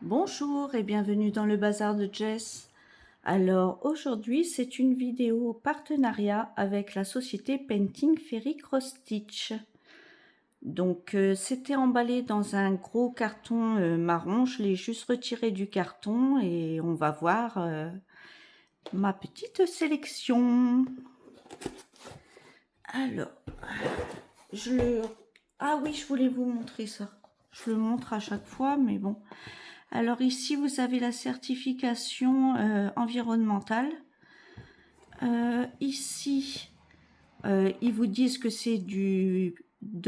Bonjour et bienvenue dans le bazar de Jess. Alors aujourd'hui c'est une vidéo partenariat avec la société Painting Fairy Cross Stitch. Donc c'était emballé dans un gros carton marron, je l'ai juste retiré du carton et on va voir ma petite sélection. Alors, ah oui, je voulais vous montrer ça. Je le montre à chaque fois, mais bon. Alors ici, vous avez la certification environnementale. Ici, ils vous disent que c'est de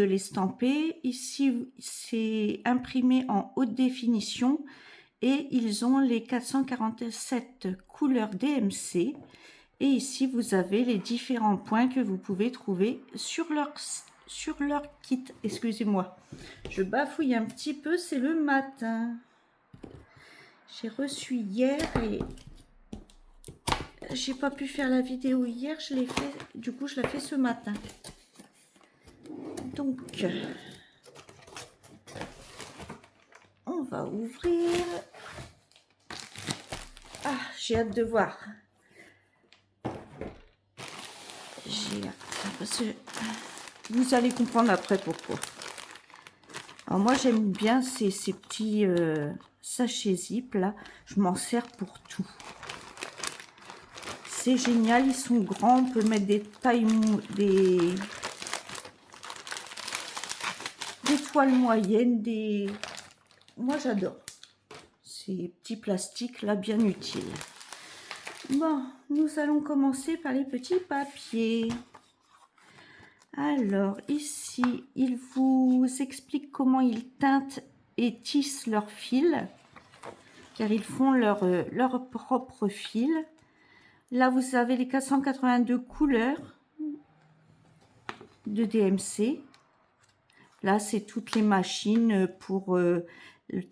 l'estampé. Ici, c'est imprimé en haute définition et ils ont les 447 couleurs DMC. Et ici, vous avez les différents points que vous pouvez trouver sur leur kit. Excusez-moi, je bafouille un petit peu, c'est le matin. J'ai reçu hier et j'ai pas pu faire la vidéo hier, je l'ai fait, du coup je la fais ce matin. Donc, on va ouvrir. Ah, j'ai hâte de voir. J'ai hâte, parce que vous allez comprendre après pourquoi. Alors moi j'aime bien ces petits sachets zip là, je m'en sers pour tout. C'est génial, ils sont grands, on peut mettre des tailles, des toiles moyennes, moi j'adore ces petits plastiques là bien utiles. Bon, nous allons commencer par les petits papiers. Alors ici, il vous explique comment ils teintent et tissent leurs fils, car ils font leur propre fil. Là, vous avez les 482 couleurs de DMC. Là, c'est toutes les machines pour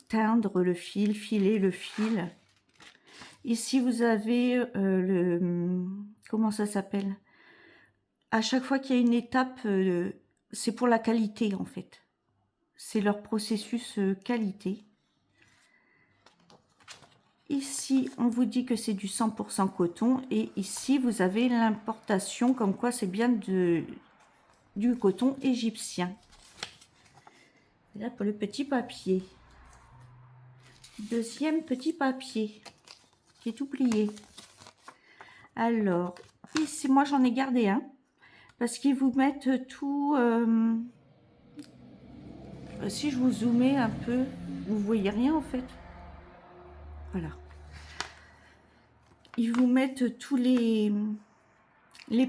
teindre le fil, filer le fil. Ici, vous avez comment ça s'appelle? À chaque fois qu'il y a une étape, c'est pour la qualité en fait. C'est leur processus qualité. Ici, on vous dit que c'est du 100% coton. Et ici, vous avez l'importation, comme quoi c'est bien du coton égyptien. Et là, pour le petit papier. Deuxième petit papier, qui est oublié. Alors, ici, moi, j'en ai gardé un. Parce qu'ils vous mettent tout... si je vous zoomais un peu, vous voyez rien en fait. Voilà. Ils vous mettent tous les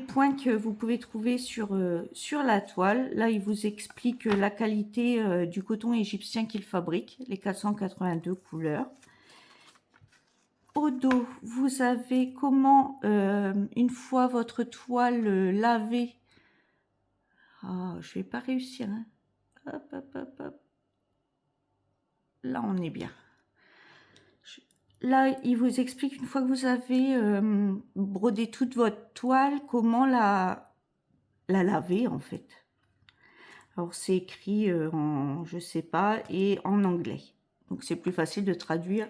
points que vous pouvez trouver sur la toile. Là, ils vous expliquent la qualité du coton égyptien qu'ils fabriquent, les 482 couleurs. Au dos, vous avez comment, une fois votre toile lavée, je vais pas réussir, hein. Hop, hop, hop, hop. Là, on est bien. Là, il vous explique une fois que vous avez brodé toute votre toile, comment la laver en fait. Alors c'est écrit en je sais pas et en anglais. Donc c'est plus facile de traduire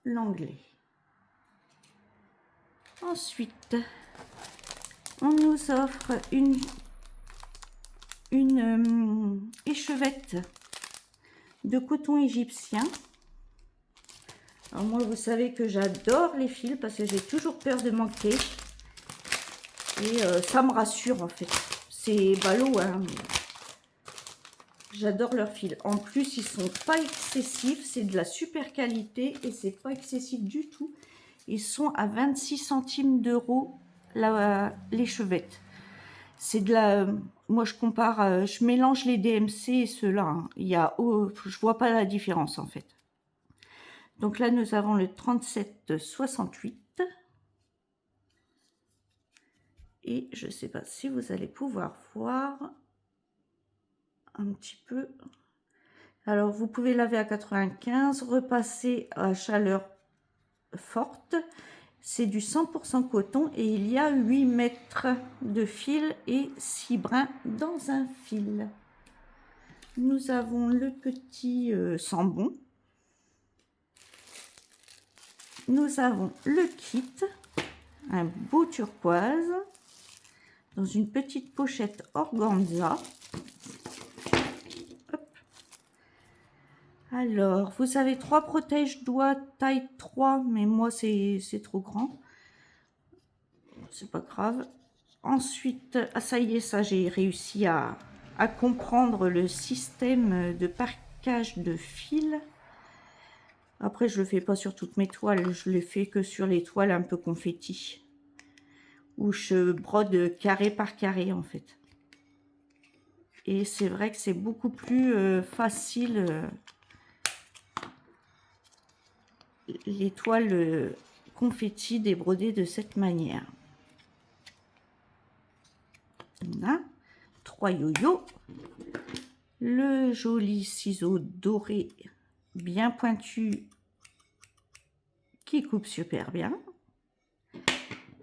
l'anglais. Ensuite, on nous offre une échevette de coton égyptien. Alors moi, vous savez que j'adore les fils parce que j'ai toujours peur de manquer. Et ça me rassure en fait. C'est ballot, hein. J'adore leurs fils. En plus, ils sont pas excessifs. C'est de la super qualité et c'est pas excessif du tout. Ils sont à 26 centimes d'euros l'échevette. C'est de la... Moi, je compare... je mélange les DMC et ceux-là. Hein. Il y a... je vois pas la différence en fait. Donc là, nous avons le 37,68. Et je ne sais pas si vous allez pouvoir voir un petit peu. Alors, vous pouvez laver à 95, repasser à chaleur forte. C'est du 100% coton et il y a 8 mètres de fil et 6 brins dans un fil. Nous avons le petit sambon. nous avons le kit, un beau turquoise, dans une petite pochette organza. Hop. Alors, vous avez 3 protège-doigts taille 3, mais moi c'est trop grand. C'est pas grave. Ensuite, ah, ça y est, ça j'ai réussi à comprendre le système de parquage de fil. Après, je le fais pas sur toutes mes toiles, je le fais que sur les toiles un peu confetti, où je brode carré par carré en fait. Et c'est vrai que c'est beaucoup plus facile, les toiles confetti débrodées de cette manière. On a 3 yo-yo, le joli ciseau doré bien pointu qui coupe super bien,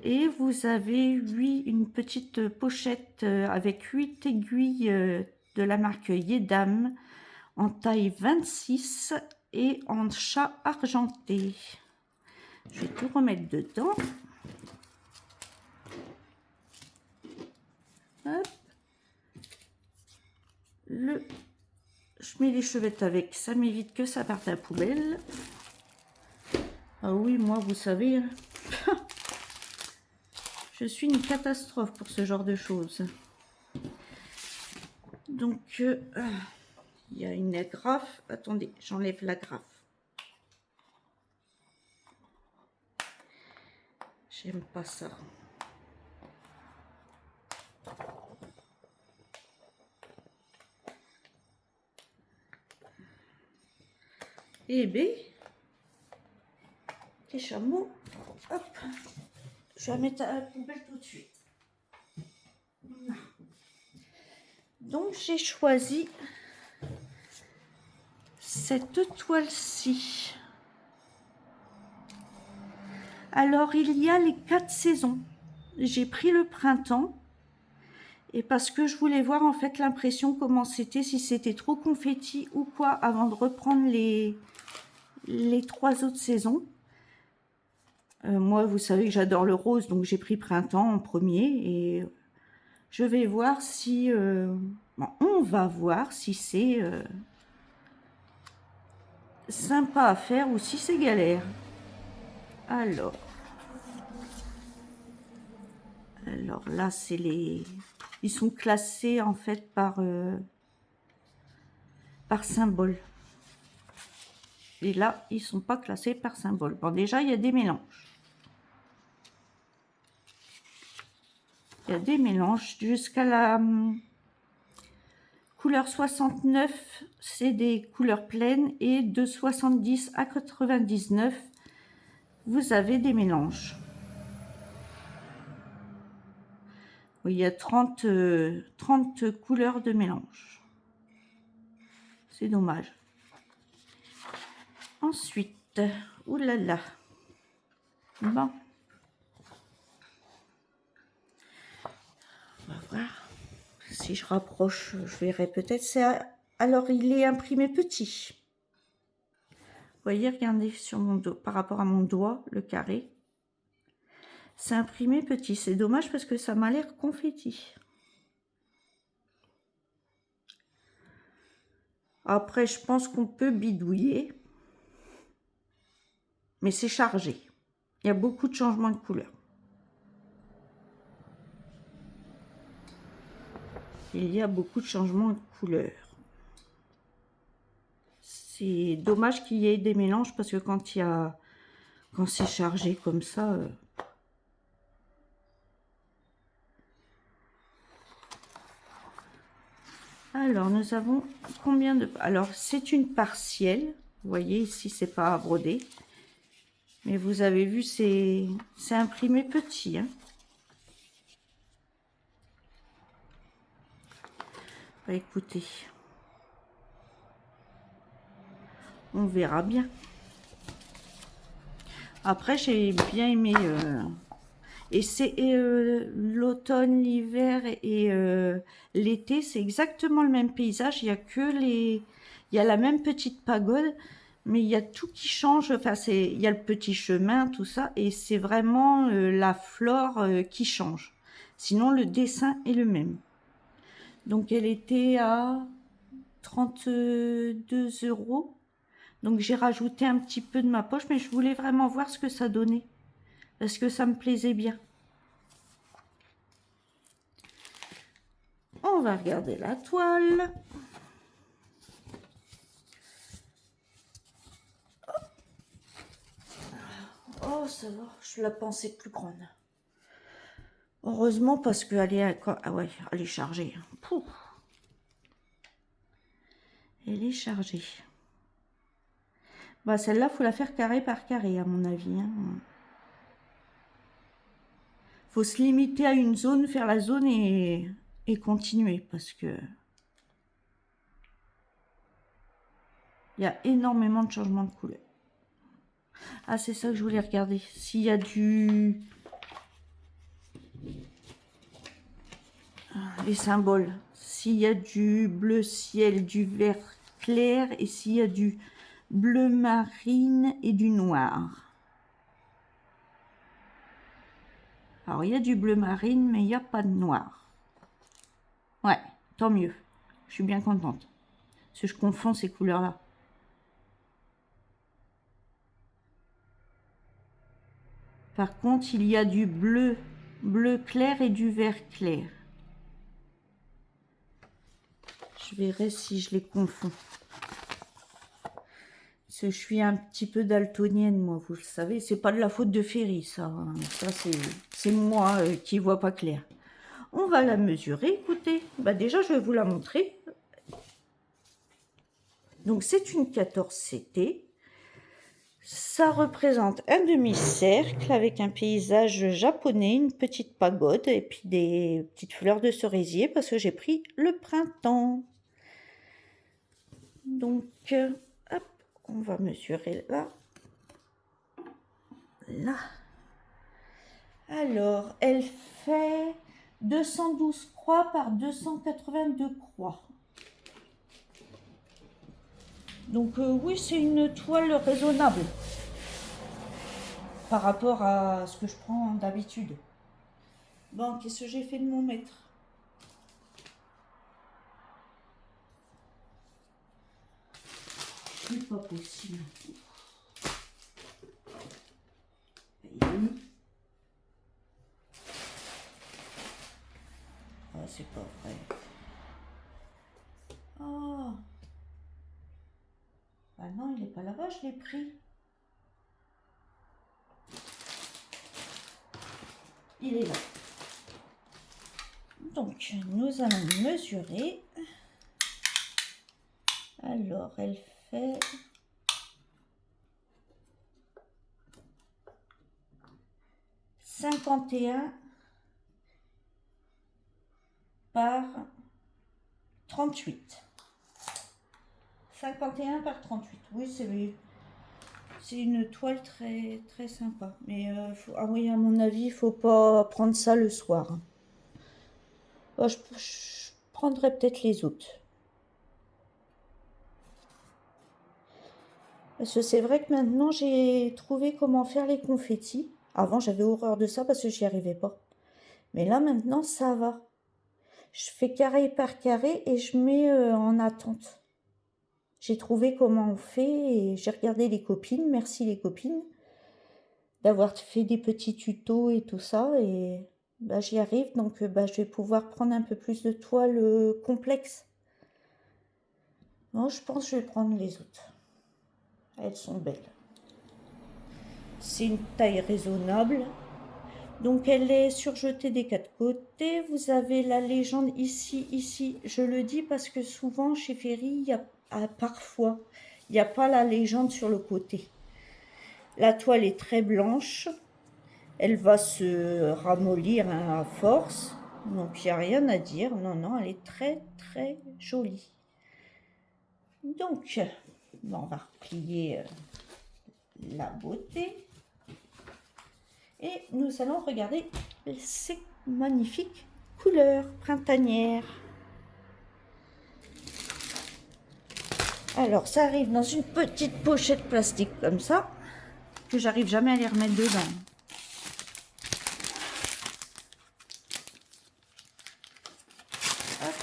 et vous avez une petite pochette avec 8 aiguilles de la marque Yedam en taille 26 et en chat argenté. Je vais tout remettre dedans. Hop. Je mets les chevettes avec, ça m'évite que ça parte à la poubelle. Ah oui, moi, vous savez, je suis une catastrophe pour ce genre de choses. Donc, il y a une agrafe. Attendez, j'enlève l'agrafe. J'aime pas ça. Eh bien, les chameaux, hop, je vais la mettre à la poubelle tout de suite. Donc, j'ai choisi cette toile-ci. Alors, il y a les 4 saisons. J'ai pris le printemps. Et parce que je voulais voir en fait l'impression comment c'était, si c'était trop confetti ou quoi, avant de reprendre les 3 autres saisons. Moi, vous savez que j'adore le rose, donc j'ai pris printemps en premier. Et je vais voir si... bon, on va voir si c'est sympa à faire ou si c'est galère. Alors là, c'est les... Ils sont classés en fait par symbole. Et là, ils sont pas classés par symbole. Bon, déjà, il y a des mélanges. Il y a des mélanges jusqu'à la couleur 69, c'est des couleurs pleines, et de 70 à 99, vous avez des mélanges. Oui, il y a 30 couleurs de mélange. C'est dommage. Ensuite, oulala. Bon. On va voir. Si je rapproche, je verrai peut-être. Alors, il est imprimé petit. Vous voyez, regardez sur mon dos, par rapport à mon doigt, le carré. C'est imprimé petit. C'est dommage parce que ça m'a l'air confetti. Après, je pense qu'on peut bidouiller. Mais c'est chargé. Il y a beaucoup de changements de couleur. Il y a beaucoup de changements de couleur. C'est dommage qu'il y ait des mélanges parce que quand c'est chargé comme ça... Alors, nous avons combien de... Alors, c'est une partielle. Vous voyez, ici, c'est pas à broder. Mais vous avez vu, c'est imprimé petit. Hein. Bah, écoutez, on verra bien. Après, j'ai bien aimé... Et c'est l'automne, l'hiver et l'été, c'est exactement le même paysage. Il y a que il y a la même petite pagode, mais il y a tout qui change. Enfin, il y a le petit chemin, tout ça, et c'est vraiment la flore qui change. Sinon, le dessin est le même. Donc, elle était à 32 €. Donc, j'ai rajouté un petit peu de ma poche, mais je voulais vraiment voir ce que ça donnait. Parce que ça me plaisait bien. On va regarder la toile. Oh, ça va, je la pensais plus grande. Heureusement, parce qu'elle est, ah ouais, elle est chargée. Pouf. Elle est chargée. Bah, celle-là, faut la faire carré par carré, à mon avis. Hein. Faut se limiter à une zone, faire la zone et continuer, parce que il y a énormément de changements de couleur. Ah, c'est ça que je voulais regarder. S'il y a du... Les symboles. S'il y a du bleu ciel, du vert clair, et s'il y a du bleu marine et du noir. Alors, il y a du bleu marine, mais il n'y a pas de noir. Ouais, tant mieux. Je suis bien contente. Parce que je confonds ces couleurs-là. Par contre, il y a du bleu clair et du vert clair. Je verrai si je les confonds. Parce que je suis un petit peu daltonienne, moi, vous le savez. C'est pas de la faute de Ferry, ça. Ça, c'est moi qui vois pas clair. On va la mesurer, écoutez. Bah déjà, je vais vous la montrer. Donc, c'est une 14 CT. Ça représente un demi-cercle avec un paysage japonais, une petite pagode et puis des petites fleurs de cerisier parce que j'ai pris le printemps. Donc, hop, on va mesurer là. Là. Alors, elle fait 212 croix par 282 croix. Donc, oui, c'est une toile raisonnable par rapport à ce que je prends d'habitude. Bon, qu'est-ce que j'ai fait de mon mètre? C'est pas possible. Ah, c'est pas vrai. Oh. Ah non, il est pas là-bas, je l'ai pris. Il est là. Donc, nous allons mesurer. Alors, elle fait... « 51 par 38. 51 par 38. Oui, c'est une toile très, très sympa. Mais, ah oui, à mon avis, il ne faut pas prendre ça le soir. Oh, je prendrai peut-être les autres. Parce que c'est vrai que maintenant, j'ai trouvé comment faire les confettis. Avant, j'avais horreur de ça parce que j'y arrivais pas. Mais là, maintenant, ça va. Je fais carré par carré et je mets en attente. J'ai trouvé comment on fait et j'ai regardé les copines. Merci les copines d'avoir fait des petits tutos et tout ça. Et bah, j'y arrive. Donc, bah, je vais pouvoir prendre un peu plus de toile complexe. Non, je pense que je vais prendre les autres. Elles sont belles. C'est une taille raisonnable. Donc, elle est surjetée des quatre côtés. Vous avez la légende ici. Je le dis parce que souvent, chez Ferry, il y a parfois, il n'y a pas la légende sur le côté. La toile est très blanche. Elle va se ramollir à force. Donc, il n'y a rien à dire. Non, elle est très, très jolie. Donc, on va replier la beauté. Et nous allons regarder ces magnifiques couleurs printanières. Alors, ça arrive dans une petite pochette plastique comme ça, que j'arrive jamais à les remettre dedans. Hop.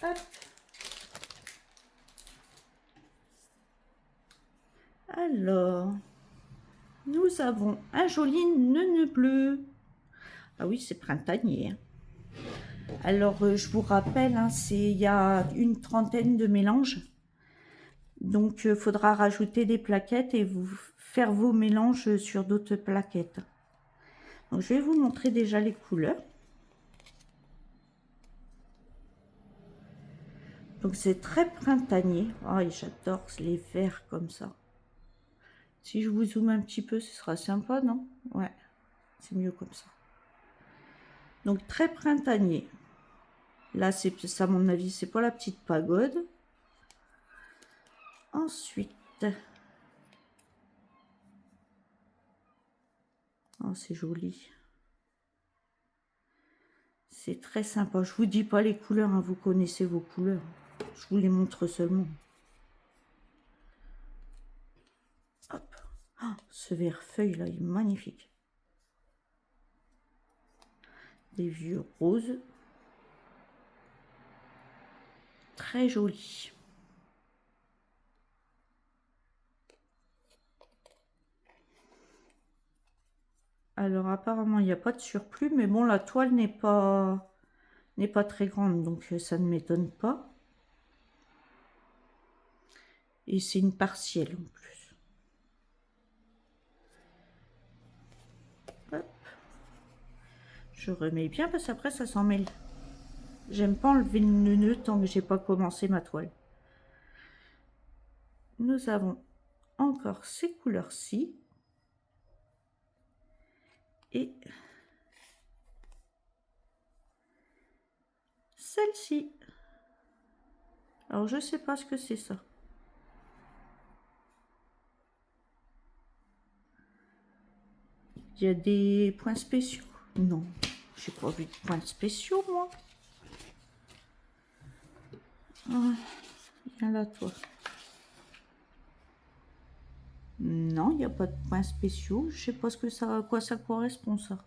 Hop. Alors, nous avons un joli nœud bleu. Ah oui, c'est printanier. Alors, je vous rappelle, hein, il y a une trentaine de mélanges. Donc, il faudra rajouter des plaquettes et vous faire vos mélanges sur d'autres plaquettes. Donc, je vais vous montrer déjà les couleurs. Donc, c'est très printanier. Oh, j'adore les verts comme ça. Si je vous zoome un petit peu, ce sera sympa, non? Ouais, c'est mieux comme ça. Donc, très printanier. Là, c'est ça, à mon avis, c'est pas la petite pagode. Ensuite, oh, c'est joli. C'est très sympa. Je vous dis pas les couleurs, hein, vous connaissez vos couleurs. Je vous les montre seulement. Hop. Oh, ce vert feuille là, il est magnifique. Des vieux roses. Très joli. Alors apparemment il n'y a pas de surplus, mais bon, la toile n'est pas très grande, donc ça ne m'étonne pas. Et c'est une partielle en plus. Hop. Je remets bien parce qu'après ça s'en mêle. J'aime pas enlever le nœud tant que j'ai pas commencé ma toile. Nous avons encore ces couleurs-ci. Et celle-ci. Alors je sais pas ce que c'est ça. Il y a des points spéciaux. Non, j'ai pas vu de points spéciaux moi. Ah, viens là toi. Non, il n'y a pas de points spéciaux. Je sais pas ce que ça, à quoi ça correspond ça.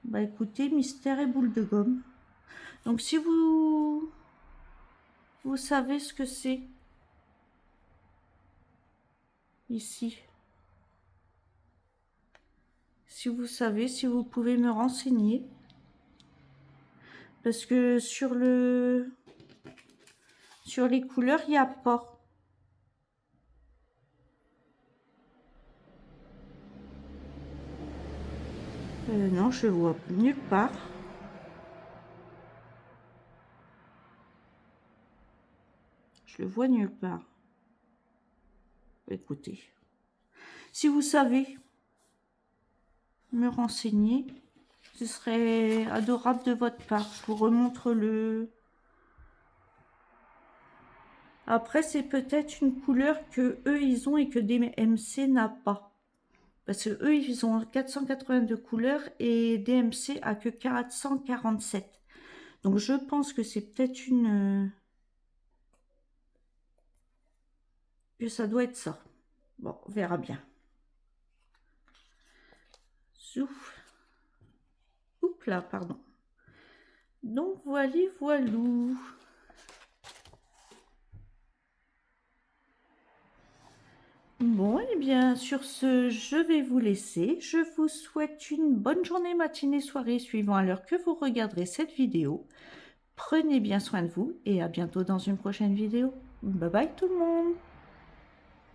Bah écoutez, mystère et boule de gomme. Donc si vous savez ce que c'est ici. Si vous savez, si vous pouvez me renseigner. Parce que sur les couleurs, il n'y a pas. Non, je vois nulle part. Je le vois nulle part. Écoutez, si vous savez me renseigner, ce serait adorable de votre part. Je vous remontre le... Après, c'est peut-être une couleur que eux, ils ont et que DMC n'a pas. Parce que eux, ils ont 482 couleurs et DMC a que 447. Donc, je pense que c'est peut-être une... que ça doit être ça. Bon, on verra bien. Zouf. Oups là, pardon. Donc, voilà, voilou. Bon, et bien, sur ce, je vais vous laisser. Je vous souhaite une bonne journée, matinée, soirée, suivant à l'heure que vous regarderez cette vidéo. Prenez bien soin de vous et à bientôt dans une prochaine vidéo. Bye bye tout le monde!